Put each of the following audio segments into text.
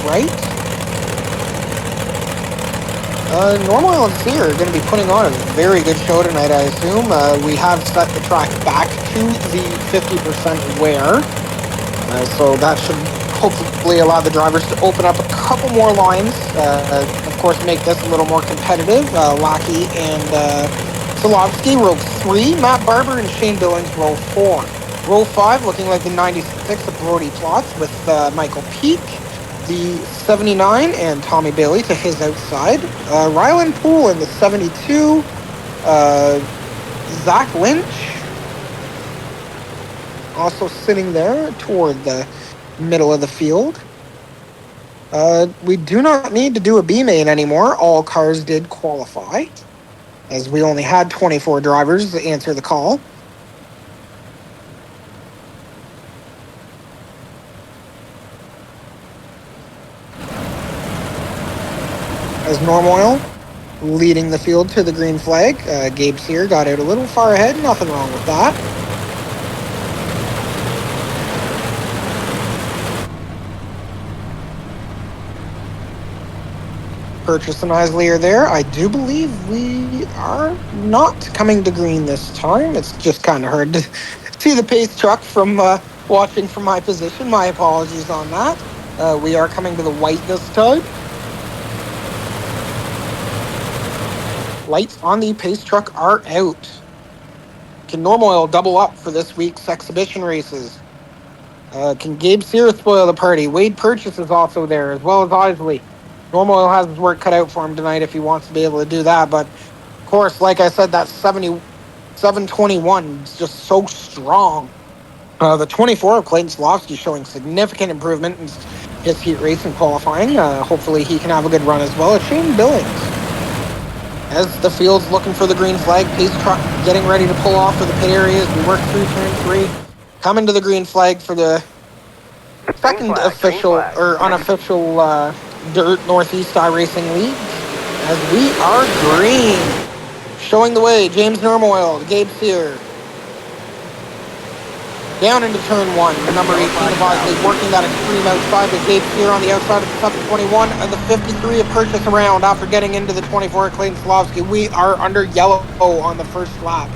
right. Normal and Sear are going to be putting on a very good show tonight, I assume. We have set the track back to the 50% wear. So that should hopefully allow the drivers to open up a couple more lines. Of course, make this a little more competitive. Lackey and Solovsky, row 3. Matt Barber and Shane Billings, row 4. Row 5, looking like the 96 of Brody Plotz with Michael Peak. The 79 and Tommy Bailey to his outside. Ryland Poole in the 72. Zach Lynch also sitting there toward the middle of the field. We do not need to do a B main anymore. All cars did qualify, as we only had 24 drivers to answer the call. As Norm Oil leading the field to the green flag. Gabe Sear got out a little far ahead. Nothing wrong with that. Purchase and Isley are there. I do believe we are not coming to green this time. It's just kind of hard to see the pace truck from watching from my position. My apologies on that. We are coming to the white this time. Lights on the pace truck are out. Can Norm Oil double up for this week's exhibition races? Can Gabe Sear spoil the party? Wade Purchase is also there, as well as Isley. Norm Oil has his work cut out for him tonight if he wants to be able to do that. But, of course, like I said, that 721 is just so strong. The 24 of Clayton Slofsky showing significant improvement in his heat race and qualifying. Hopefully he can have a good run as well. It's Shane Billings. As the field's looking for the green flag, pace truck getting ready to pull off for the pit area as we work through turn 3. Coming to the green flag for the second official or unofficial Dirt Northeast iRacing League. As we are green. Showing the way, James Normoyle, Gabe Sear. Down into turn 1, the number 18 of Isley working that extreme outside with Gabe Sear on the outside of the 721 and the 53 of Purchase around after getting into the 24 of Clayton Slofsky. We are under yellow on the first lap.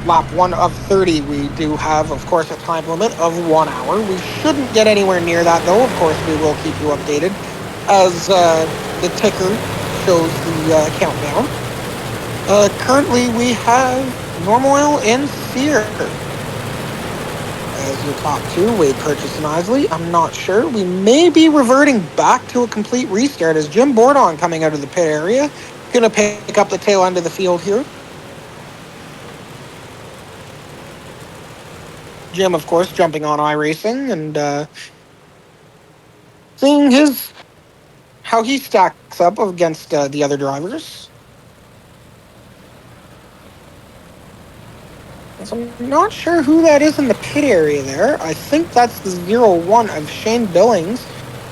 Lap 1 of 30. We do have, of course, a time limit of 1 hour. We shouldn't get anywhere near that, though. Of course, we will keep you updated as the ticker shows the countdown. Currently, we have Normoyle and Sear as your top 2. Wade Purchase and Isley. I'm not sure. We may be reverting back to a complete restart as Jim Bordon coming out of the pit area. Going to pick up the tail end of the field here. Jim, of course, jumping on iRacing and seeing how he stacks up against the other drivers. So I'm not sure who that is in the pit area there. I think that's the 01 of Shane Billings,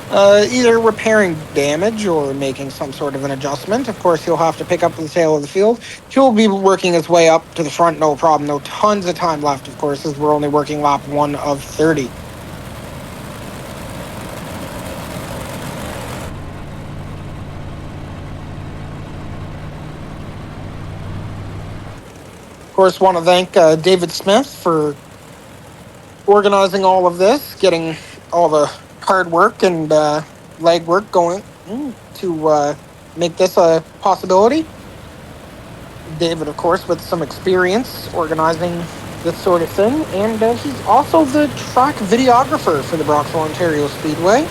either repairing damage or making some sort of an adjustment. Of course, he'll have to pick up the tail of the field. He'll be working his way up to the front, no problem. No tons of time left, of course, as we're only working lap 1 of 30. Of course, want to thank David Smith for organizing all of this, getting all the hard work and legwork going to make this a possibility. David, of course, with some experience organizing this sort of thing, and he's also the track videographer for the Broxville, Ontario Speedway.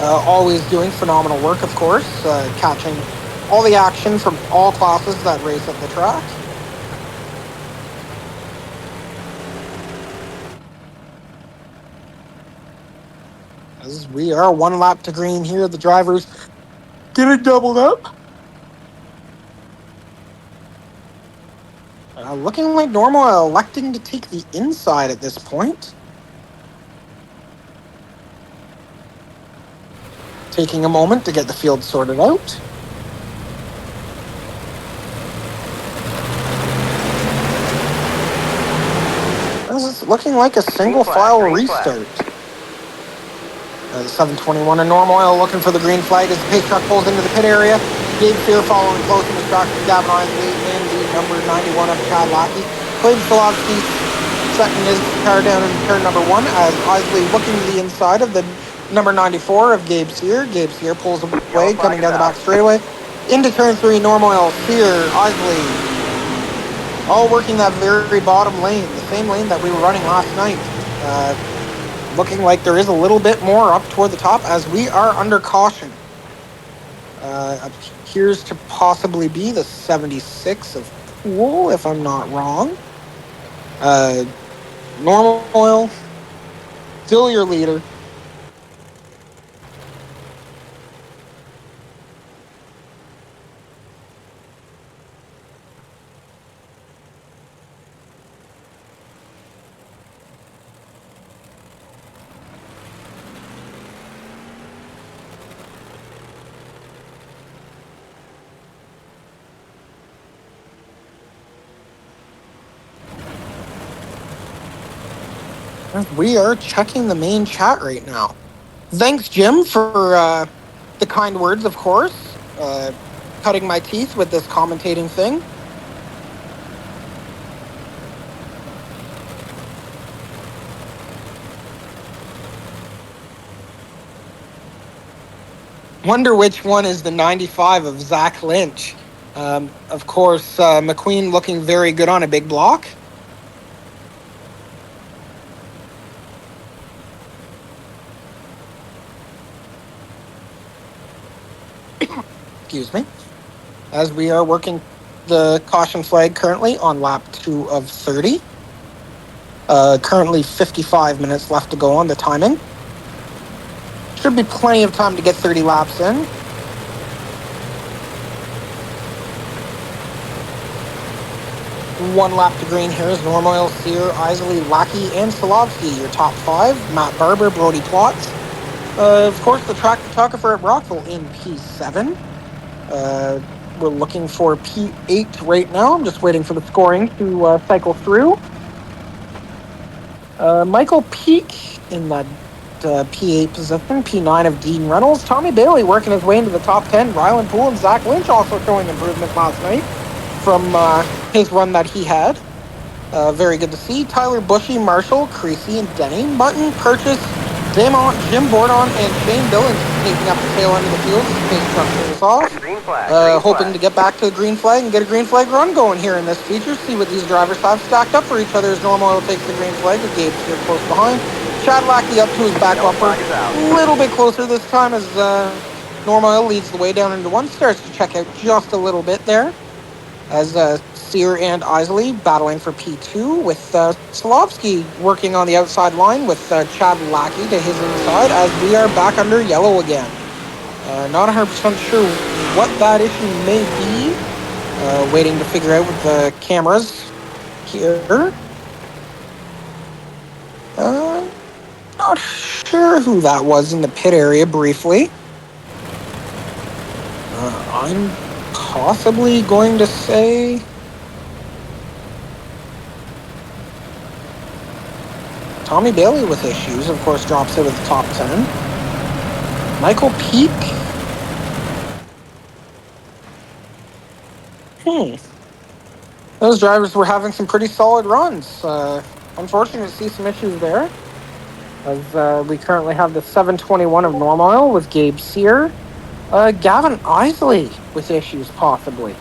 Always doing phenomenal work, of course, catching all the action from all classes that race at the track. As we are 1 lap to green here, the drivers getting doubled up. Looking like Normoyle electing to take the inside at this point. Taking a moment to get the field sorted out. This is looking like a single file restart. The 721 in normal oil looking for the green flag as the pace truck pulls into the pit area. Gabe Sear following close in his truck. Gavin Isley and the number 91 of Chad Lackey. Clayton Solovsky setting his car down in turn number 1 as Isley looking to the inside of the number 94 of Gabe Sear. Gabe Sear pulls away, coming down the back straightaway. Into turn 3, normal oil, Sear, Isley, all working that very bottom lane, the same lane that we were running last night. Looking like there is a little bit more up toward the top as we are under caution. Appears to possibly be the 76 of Pool, if I'm not wrong. Normal oil, still your leader. We are checking the main chat right now. Thanks, Jim, for the kind words, of course. Cutting my teeth with this commentating thing. Wonder which one is the 95 of Zach Lynch. Of course, McQueen looking very good on a big block. Excuse me. As we are working the caution flag currently on lap 2 of 30. Currently 55 minutes left to go on the timing. Should be plenty of time to get 30 laps in. One lap to green here is normal oil, Sear, Isley, Lackey, and Solovsky. Your top 5, Matt Barber, Brody Plotz. Of course, the track photographer at Rockville in P7. We're looking for P8 right now. I'm just waiting for the scoring to cycle through. Michael Peak in the P8 position. P9 of Dean Reynolds. Tommy Bailey working his way into the top 10. Ryland Poole and Zach Lynch also showing improvement last night from his run that he had. Very good to see. Tyler Bushy, Marshall, Creasy, and Denny. Mutton, Purchase, Damont, Jim Bordon, and Shane Billings taking up the tail end of the field as the pace truck turns off. Green flag. Hoping to get back to the green flag and get a green flag run going here in this feature. See what these drivers have stacked up for each other as normal oil takes the green flag with Gabe here close behind. Chad Lackey up to his back bumper. A little bit closer this time as normal oil leads the way down into 1. Starts to check out just a little bit there. As Sear and Isley battling for P2 with Solovsky working on the outside line with Chad Lackey to his inside as we are back under yellow again. Not 100% sure what that issue may be. Waiting to figure out with the cameras here. Not sure who that was in the pit area briefly. I'm possibly going to say Tommy Bailey with issues, of course, drops out of the top 10. Michael Peak. Those drivers were having some pretty solid runs. Unfortunate to see some issues there. As we currently have the 721 of normal oil with Gabe Sear. Gavin Isley with issues, possibly.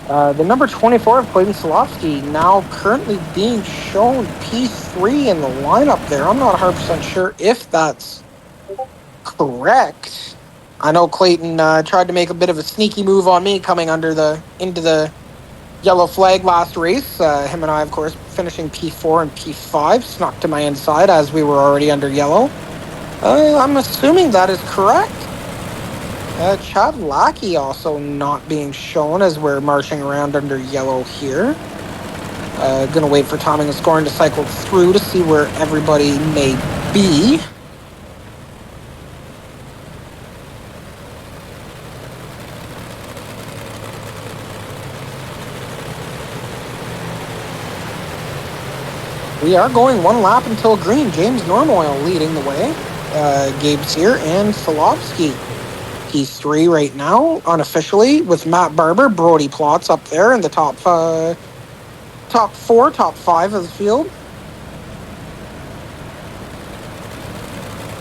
The number 24 of Clayton Solovsky now currently being shown P3 in the lineup there. I'm not 100% sure if that's correct. I know Clayton tried to make a bit of a sneaky move on me coming into the yellow flag last race. Him and I, of course, finishing P4 and P5, snuck to my inside as we were already under yellow. I'm assuming that is correct. Chad Lackey also not being shown as we're marching around under yellow here. Gonna wait for timing and scoring to cycle through to see where everybody may be. We are going 1 lap until green. James Normoyle leading the way. Gabe Sear and Solovsky. P3 right now, unofficially, with Matt Barber, Brody Plotz up there in the top four, top five of the field.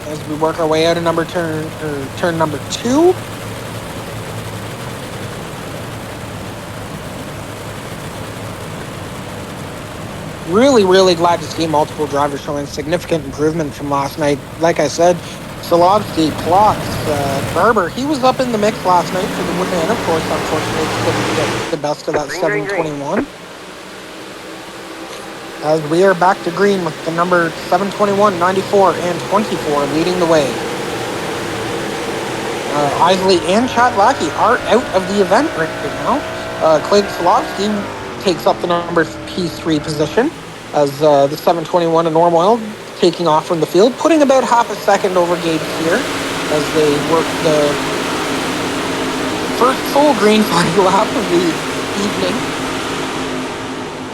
As we work our way out of turn number 2. Really, really glad to see multiple drivers showing significant improvement from last night. Like I said, Solovsky, Plotz, Barber, he was up in the mix last night for the win. Of course, unfortunately, couldn't get the best of that 721. As we are back to green with the number 721, 94, and 24 leading the way. Isley and Chad Lackey are out of the event right now. Clayton Solovsky takes up the number P3 position as the 721 in Norm Oil taking off from the field, putting about half a second over Gabe here as they work the first full green flag lap of the evening.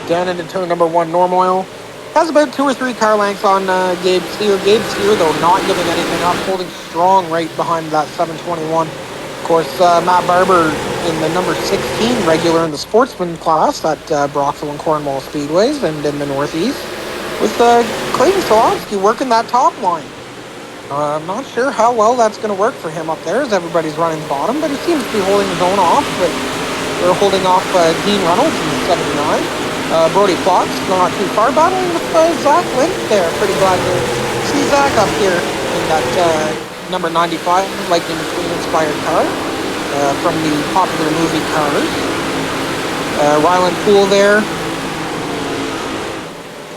Down into turn number 1, Norm Oil has about 2 or 3 car lengths on Gabe Sear. Gabe Sear, though, not giving anything up, holding strong right behind that 721. Of course, Matt Barber in the number 16 regular in the sportsman class at Brockville and Cornwall Speedways and in the Northeast, with Clayton Solovsky working that top line. I'm not sure how well that's going to work for him up there as everybody's running bottom, but he seems to be holding his own off. But they're holding off Dean Reynolds in the 79. Brody Plotz not too far, battling with Zach Lynch there. Pretty glad to see Zach up here in that number 95 Lightning McQueen inspired car from the popular movie Cars. Ryland Poole there.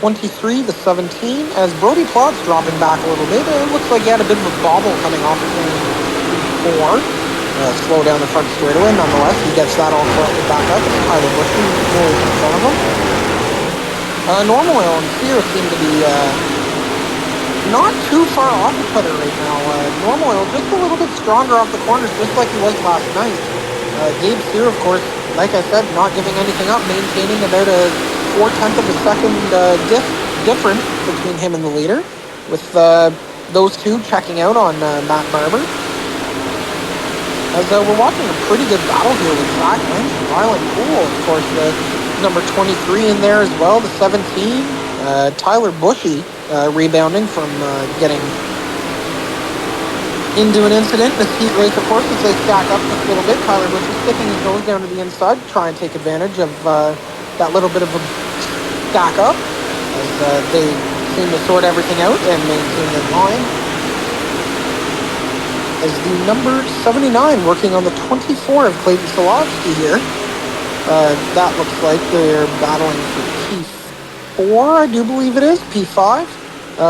23, the 17, as Brody Plotz dropping back a little bit. It looks like he had a bit of a bobble coming off of turn 4. Slow down the front straightaway. Nonetheless, he gets that all corrected back up. Tyler Bush rolls in front of him. Norm Oil and Sear seem to be not too far off each other right now. Norm Oil just a little bit stronger off the corners, just like he was last night. Gabe Sear, of course, like I said, not giving anything up, maintaining about a 0.4 of a second difference between him and the leader, with those two checking out on Matt Barber. As we're watching a pretty good battle here with Zach Lynch and Ryland Poole. Of course, the number 23 in there as well, the 17. Tyler Bushy rebounding from getting into an incident in this heat race, of course, as they stack up just a little bit. Tyler Bushy sticking his nose down to the inside, try and take advantage of that little bit of a stack up as they seem to sort everything out and maintain their line. As the number 79 working on the 24 of Clayton Solovsky here. That looks like they're battling for P4, I do believe it is, P5.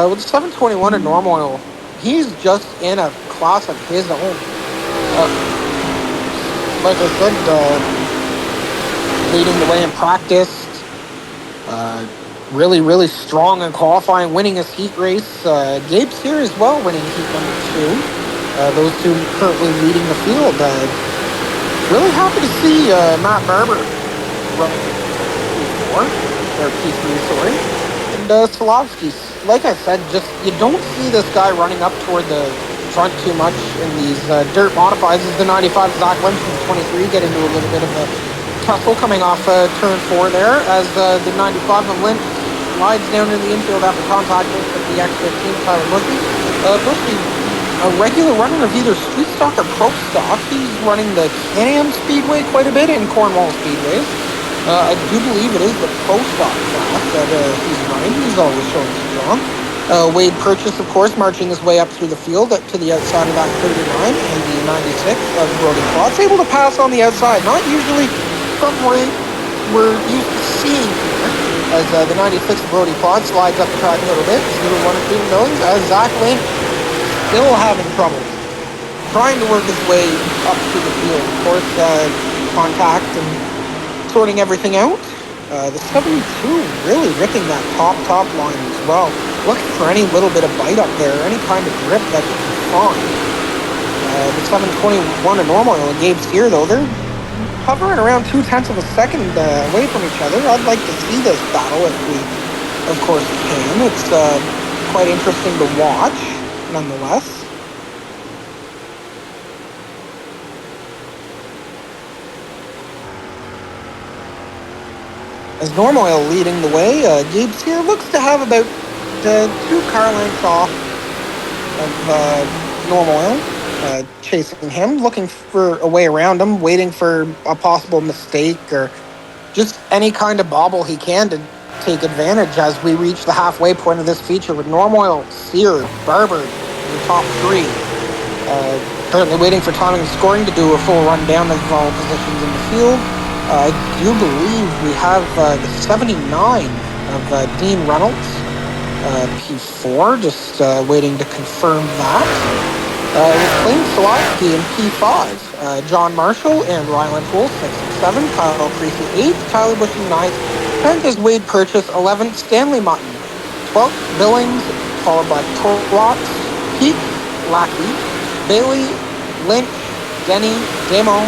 With the 721 in Norm Oil, he's just in a class of his own. Like I said, leading the way in practice. Really, really strong in qualifying, winning his heat race. Gabe Sear as well winning heat number 2. Those two currently leading the field. Really happy to see Matt Barber running P4, or P3, sorry. And Solovsky, like I said, just you don't see this guy running up toward the front too much in these dirt modifies. As the 95 Zach Lynch and the 23 get into a little bit of a tussle coming off turn 4 there, as the 95 of Lynch slides down in the infield after contact with the X15 Tyler Bushy. Bushy, a regular runner of either street stock or pro stock. He's running the Can-Am Speedway quite a bit and Cornwall Speedways. I do believe it is the pro stock class that he's running. He's always showing strong. Wade Purchase, of course, marching his way up through the field to the outside of that 39 and the 96 of Brody Plotz. Able to pass on the outside, not usually something we're used to seeing here, as the 96 Brody Plotz slides up the track a little bit, 0-1 and 2 millions, as Zach Lynch still having trouble trying to work his way up through the field. Of course, contact and sorting everything out. The 72 really ripping that top line as well. Looking for any little bit of bite up there, any kind of grip that you can find. The 721 in Norm Oil and Gabe Sear, though, they're hovering around 0.2 of a second away from each other. I'd like to see this battle if we, of course, can. It's quite interesting to watch. nonetheless. As Norm Oil leading the way, Gibbs here looks to have about 2 car lengths off of Norm Oil, chasing him, looking for a way around him, waiting for a possible mistake or just any kind of bobble he can to take advantage as we reach the halfway point of this feature with Norm Oil, Sear, Barber, the top three. Currently waiting for timing and scoring to do a full rundown of all positions in the field. I do believe we have the 79 of Dean Reynolds, P4, just waiting to confirm that. With Clayton Solowski in P5, John Marshall and Ryland Poole 6 and 7, Kyle Creasy 8th, Tyler Bush 9th, 10th is Wade Purchase, 11th Stanley Mutton, 12th Billings, followed by Torwatts, Peak, Lackey, Bailey, Lynch, Denny, Demo,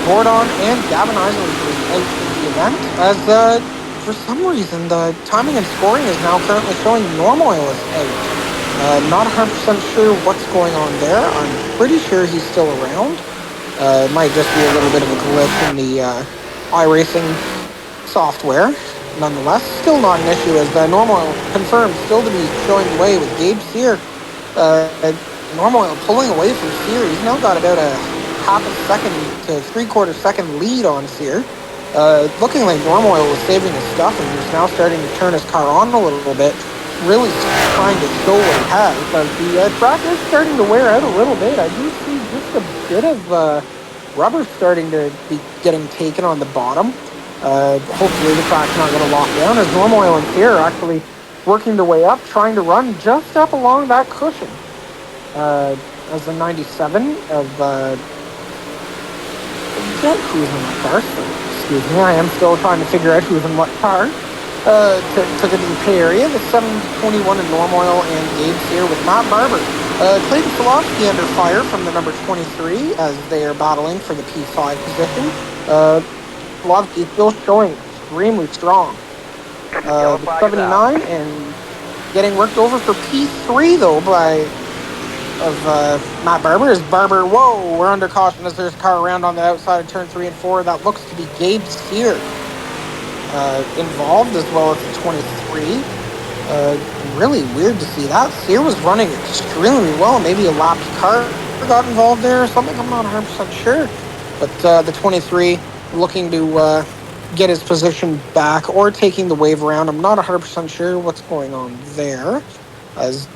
Gordon, and Gavin Isley out in the event, as for some reason the timing and scoring is now currently showing Norm Oil is out. Not 100% sure what's going on there. I'm pretty sure he's still around. It might just be a little bit of a glitch in the iRacing software. Nonetheless, still not an issue as Norm Oil confirmed still to be showing the way with Gabe Sear. Norm Oil pulling away from Sear. He's now got about a half a second to 3/4 second lead on Sear. Looking like Norm Oil was saving his stuff and he's now starting to turn his car on a little bit. Really trying to show what he has. But the track is starting to wear out a little bit. I do see just a bit of rubber starting to be getting taken on the bottom. Hopefully the track's not going to lock down as Norm Oil and Sear are actually working their way up, trying to run just up along that cushion. As the 97 of who's in what car? Excuse me, I am still trying to figure out who's in what car. Took it to the pay area. The 721 in Norm Oil and Gabe Sear with Matt Barber. Clayton Solowski under fire from the number 23 as they are battling for the P5 position. Solowski still showing extremely strong. The 79 and getting worked over for P3 though by Matt Barber is Barber. Whoa, we're under caution as there's a car around on the outside of turn 3 and 4. That looks to be Gabe Sear involved as well as the 23. Really weird to see that. Sear was running extremely well. Maybe a lapped car got involved there or something. I'm not 100% sure. But the 23 looking to get his position back or taking the wave around. I'm not 100% sure what's going on there. As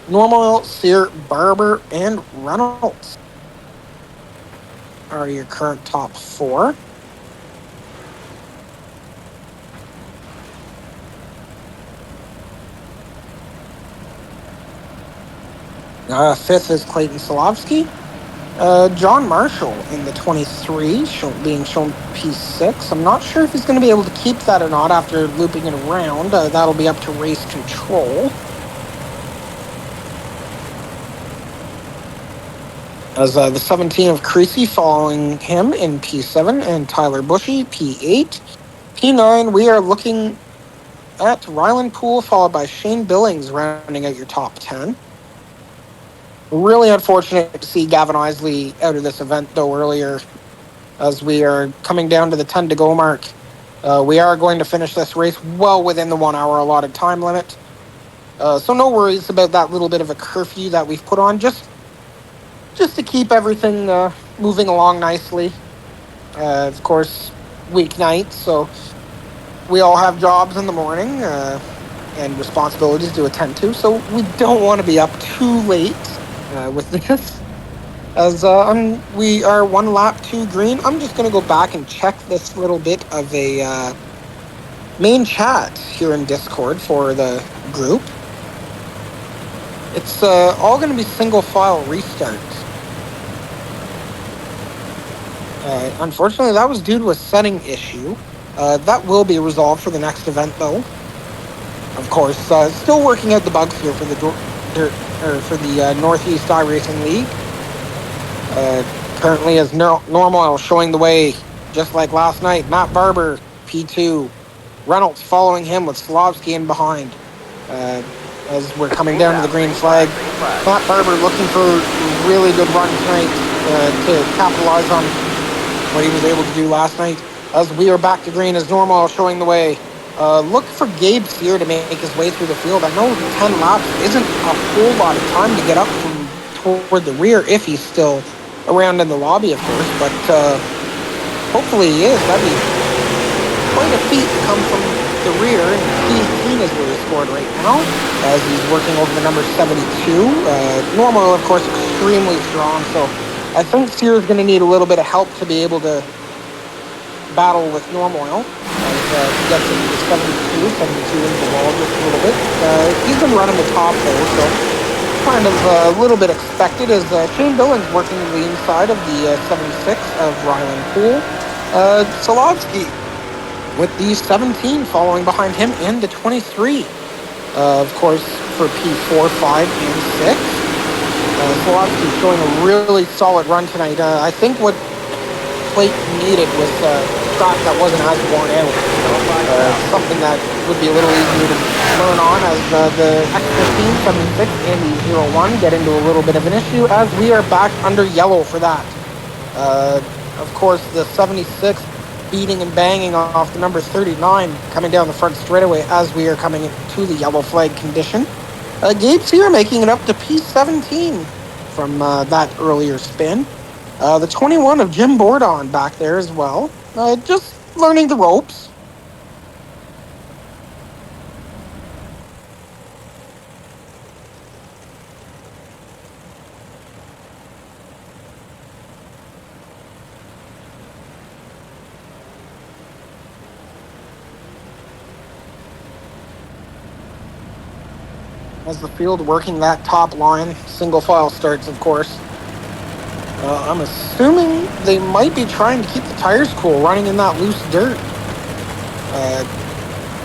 Norm Oil, Sear, Barber, and Reynolds are your current top 4. Fifth is Clayton Solowski. John Marshall in the 23, being shown P6. I'm not sure if he's going to be able to keep that or not after looping it around. That'll be up to race control. As the 17 of Creasy following him in P7 and Tyler Bushy, P8. P9, we are looking at Ryland Poole followed by Shane Billings rounding out your top 10. Really unfortunate to see Gavin Isley out of this event, though, earlier, as we are coming down to the 10 to go mark. We are going to finish this race well within the 1 hour allotted time limit. So no worries about that little bit of a curfew that we've put on, just to keep everything moving along nicely. Of course, weeknight, so we all have jobs in the morning and responsibilities to attend to, so we don't want to be up too late with this. As we are 1 lap to green, I'm just going to go back and check this little bit of a main chat here in Discord for the group. It's all going to be single file restart. Unfortunately, that was due to a setting issue. That will be resolved for the next event, though. Of course, still working out the bugs here for the Northeast iRacing League. Currently, as Norm Oil showing the way, just like last night. Matt Barber, P2. Reynolds following him with Solowski in behind. uh, as we're coming down to the green flag. Matt Barber looking for a really good run tonight to capitalize on what he was able to do last night. As we are back to green as normal, showing the way. Look for Gabe Sear to make his way through the field. I know 10 laps isn't a whole lot of time to get up from toward the rear if he's still around in the lobby, of course, but hopefully he is. That'd be quite a feat to come from the rear, and P18 is where he scored right now, as he's working over the number 72. Normal, of course, extremely strong, so I think Sear is going to need a little bit of help to be able to battle with normal oil. As he gets into the 72 into the wall just a little bit. He's been running the top though, so kind of a little bit expected as Shane Billings working the inside of the 76 of Ryland Poole. Solodski with the 17 following behind him and the 23. Of course, for P4, 5, and 6. Solodski showing a really solid run tonight. I think what Plate needed was track that wasn't as worn out. Something that would be a little easier to learn on as the X15, 76, and the 01 get into a little bit of an issue as we are back under yellow for that. Of course, the 76 beating and banging off the number 39 coming down the front straightaway as we are coming to the yellow flag condition. Gabe Sear making it up to P17 from that earlier spin. The 21 of Jim Bordon back there as well. Just learning the ropes. As the field working that top line, single file starts, of course. I'm assuming they might be trying to keep the tires cool, running in that loose dirt.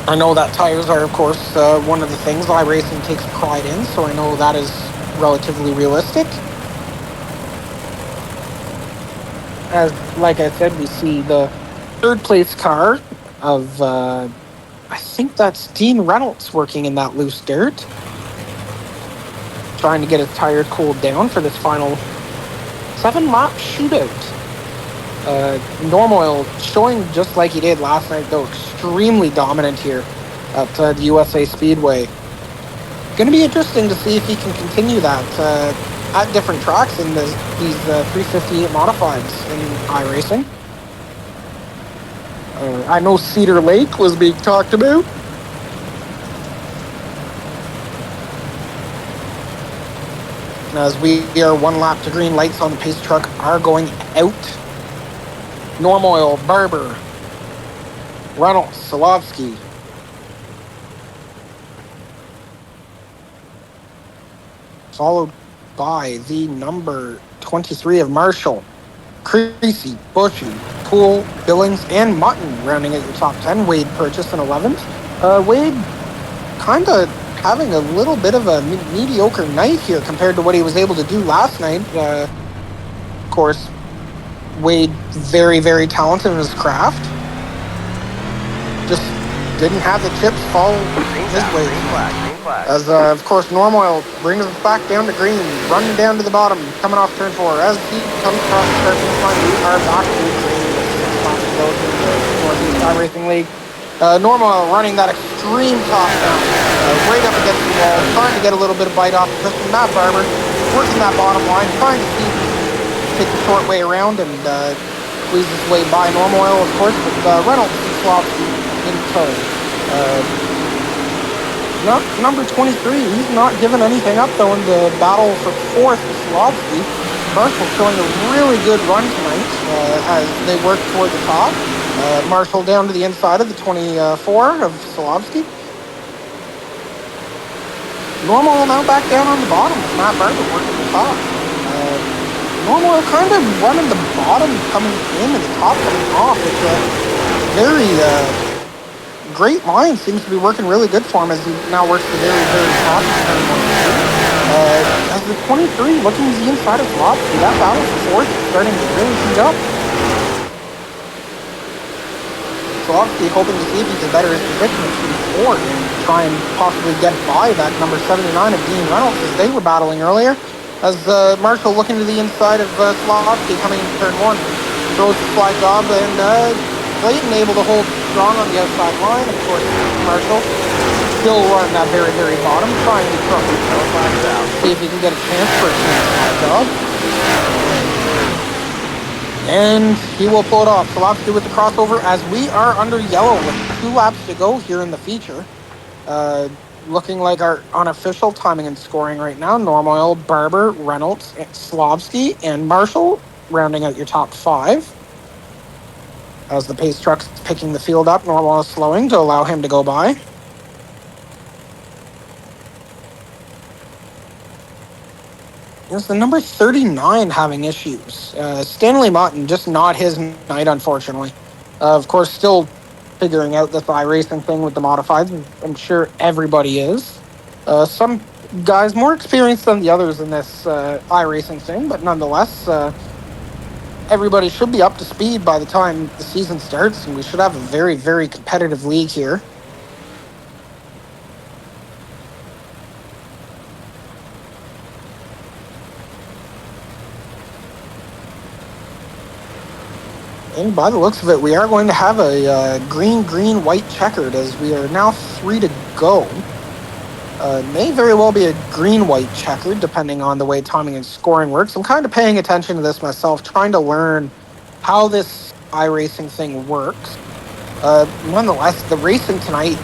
I know that tires are, of course, one of the things iRacing takes pride in, so I know that is relatively realistic. As, like I said, we see the third place car of, I think that's Dean Reynolds working in that loose dirt. Trying to get his tires cooled down for this final 7-lap shootout. Normal Oil showing just like he did last night, though extremely dominant here at the USA Speedway. Going to be interesting to see if he can continue that at different tracks in these 358 modifieds in iRacing. I know Cedar Lake was being talked about. As we are 1 lap to green, lights on the pace truck are going out. Normal Oil, Barber, Reynolds, Solovsky. Followed by the number 23 of Marshall, Creasy, Bushy, Poole, Billings, and Mutton rounding out your top 10. Wade Purchase in 11th. Wade kind of having a little bit of a mediocre night here compared to what he was able to do last night. Of course, Wade very, very talented in his craft. Just didn't have the chips fall his way. As, of course, Normal Oil brings us back down to green, running down to the bottom, coming off turn 4. As he comes across the start finish line, we are back to green with 6 laps to go to the Northeast iRacing League. Normal Oil running that extreme top down, right up against the wall, trying to get a little bit of bite off the piston. Matt Barber working that bottom line, trying to take the short way around and squeeze his way by Normal Oil, of course, with Reynolds and Slopsky in tow. Number 23, he's not giving anything up though in the battle for 4th with Slopsky. Marshall showing a really good run tonight as they work toward the top. Marshall down to the inside of the 24 of Solovsky. Normal now back down on the bottom. Matt Barber working the top. Normal kind of running the bottom coming in and the top coming off. It's a very great line. Seems to be working really good for him as he now works the very, very top. As the 23 looking to the inside of Solovsky, that battle for 4th is starting to really heat up. Slavsky hoping to see if he can better his position at P4 and try and possibly get by that number 79 of Dean Reynolds as they were battling earlier. As Marshall looking to the inside of Slavsky coming into turn one. Throws the fly job and Clayton able to hold strong on the outside line. Of course, Marshall still running that very, very bottom, trying to see if he can get a chance for a clean fly job. And he will pull it off. Solopsky with the crossover as we are under yellow with 2 laps to go here in the feature. Looking like our unofficial timing and scoring right now. Normal Oil, Barber, Reynolds, Slavsky, and Marshall rounding out your top 5. As the pace truck's picking the field up, Normal Oil slowing to allow him to go by. Is the number 39 having issues? Stanley Mutton, just not his night, unfortunately. Of course, still figuring out this iRacing thing with the modifieds. I'm sure everybody is. Some guys more experienced than the others in this iRacing thing, but nonetheless, everybody should be up to speed by the time the season starts, and we should have a very, very competitive league here. And by the looks of it, we are going to have a green, white checkered as we are now 3 to go. May very well be a green-white checkered, depending on the way timing and scoring works. I'm kind of paying attention to this myself, trying to learn how this iRacing thing works. Nonetheless, the racing tonight,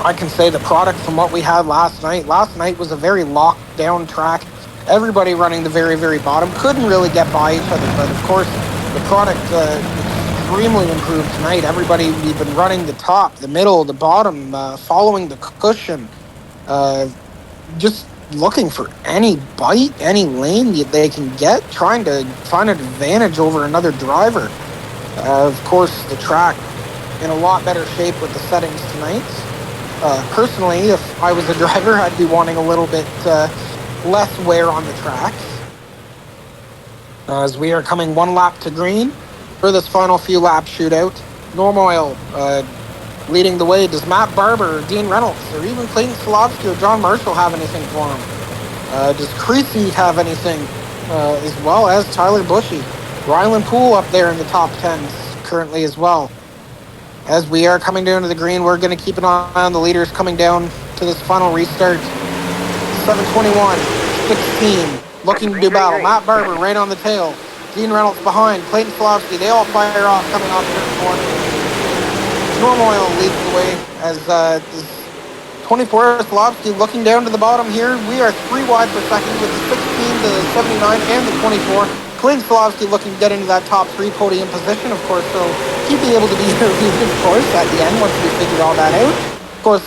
I can say the product from what we had last night. Last night was a very locked down track. Everybody running the very, very bottom. Couldn't really get by each other, but of course, the product extremely improved tonight. Everybody, we've been running the top, the middle, the bottom, following the cushion. Just looking for any bite, any lane they can get, trying to find an advantage over another driver. Of course, the track in a lot better shape with the settings tonight. Personally, if I was a driver, I'd be wanting a little bit less wear on the tracks. As we are coming 1 lap to green for this final few lap shootout. Normal Oil leading the way. Does Matt Barber, Dean Reynolds, or even Clayton Slofsky or John Marshall have anything for him? Does Creasy have anything, as well as Tyler Bushy? Ryland Poole up there in the top 10s currently as well. As we are coming down to the green, we're going to keep an eye on the leaders coming down to this final restart. 721, 16, looking to do battle. Matt Barber right on the tail. Dean Reynolds behind. Clayton Slofsky, they all fire off coming off turn 4. Normal Oil leads the way as 24 Slofsky looking down to the bottom here. We are 3 wide per second with the 16, the 79, and the 24. Clayton Slofsky looking to get into that top 3 podium position, of course, so he'd be able to be here, of course, at the end once we figured all that out. Of course,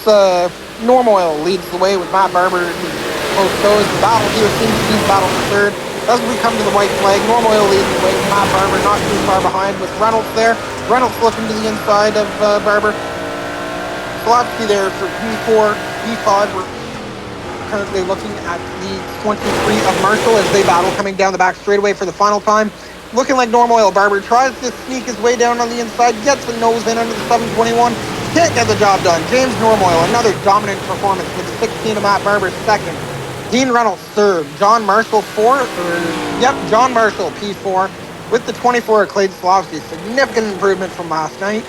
Normal Oil leads the way with Matt Barber close goes. The battle here seems to be the battle for third. As we come to the white flag, Normal Oil leads the way with Matt Barber not too far behind with Reynolds there. Reynolds looking to the inside of Barber. Slofsky there for P4, P5. We're currently looking at the 23 of Marshall as they battle coming down the back straightaway for the final time. Looking like Normal Oil. Barber tries to sneak his way down on the inside, gets the nose in under the 721. Can't get the job done. James Normal Oil, another dominant performance with the 16 of Matt Barber second. Dean Reynolds third. John Marshall John Marshall P4 with the 24 of Clayton Slofsky. Significant improvement from last night.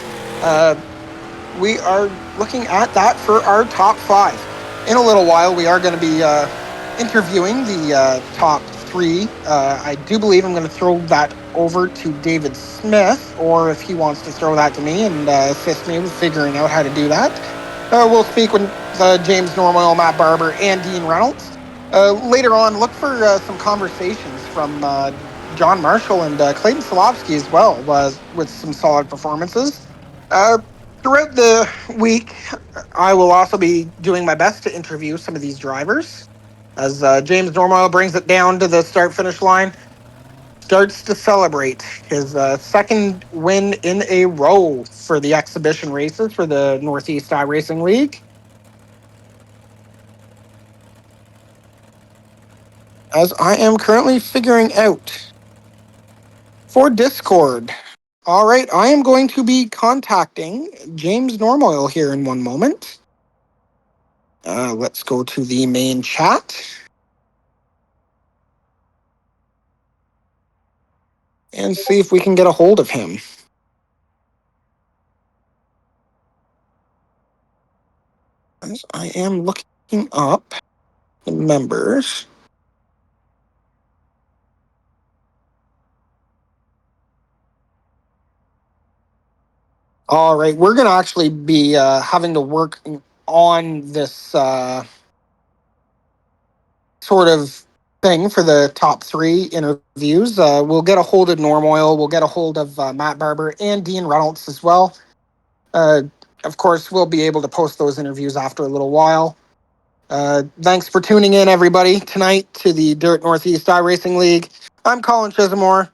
We are looking at that for our top 5. In a little while, we are going to be interviewing the top 3. I do believe I'm going to throw that over to David Smith, or if he wants to throw that to me and assist me with figuring out how to do that. We'll speak with James Normal, Matt Barber, and Dean Reynolds. Later on, look for some conversations from John Marshall and Clayton Slofsky as well, with some solid performances. Throughout the week, I will also be doing my best to interview some of these drivers. As James Normal brings it down to the start-finish line, starts to celebrate his second win in a row for the exhibition races for the Northeast iRacing League. As I am currently figuring out for Discord All right, I am going to be contacting James Normoyle here in one moment. Let's go to the main chat and see if we can get a hold of him. As I am looking up the members. All right, we're going to actually be having to work on this sort of thing for the top three interviews. We'll get a hold of Normoyle, we'll get a hold of Matt Barber and Dean Reynolds as well. Uh, of course, we'll be able to post those interviews after a little while. Thanks for tuning in, everybody, tonight to the Dirt Northeast iRacing League. I'm Colin Chismore,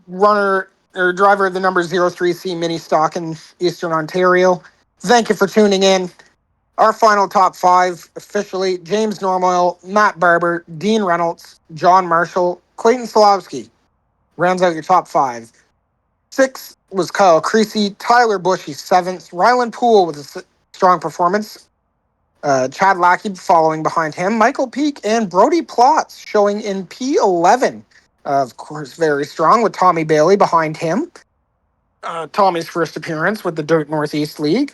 runner or driver of the number 03C mini stock in Eastern Ontario. Thank you for tuning in. Our final top five officially: James Normoyle, Matt Barber, Dean Reynolds, John Marshall, Clayton Solowski. Rounds out your top five. Sixth was Kyle Creasy, Tyler Bushy seventh, Ryland Poole with a strong performance. Chad Lackey following behind him, Michael Peake and Brody Plotz showing in P11. Of course, very strong with Tommy Bailey behind him. Tommy's first appearance with the Dirt Northeast League.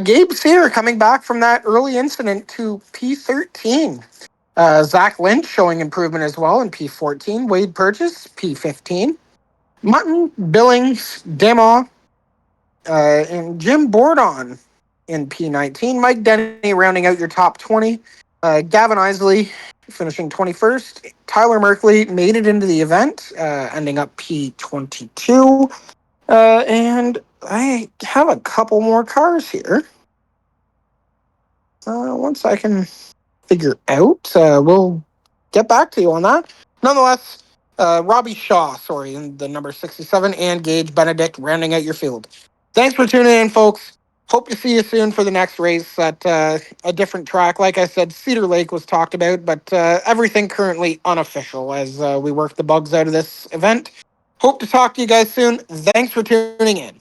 Gabe Sear coming back from that early incident to P13. Zach Lynch showing improvement as well in P14. Wade Purchase, P15. Mutton, Billings, Demo, and Jim Bordon in P19. Mike Denny rounding out your top 20. Gavin Isley finishing 21st. Tyler Merkley made it into the event, ending up P22. And I have a couple more cars here. Once I can figure out, we'll get back to you on that. Nonetheless, Robbie Shaw, in the number 67, and Gage Benedict rounding out your field. Thanks for tuning in, folks. Hope to see you soon for the next race at a different track. Like I said, Cedar Lake was talked about, but everything currently unofficial as we work the bugs out of this event. Hope to talk to you guys soon. Thanks for tuning in.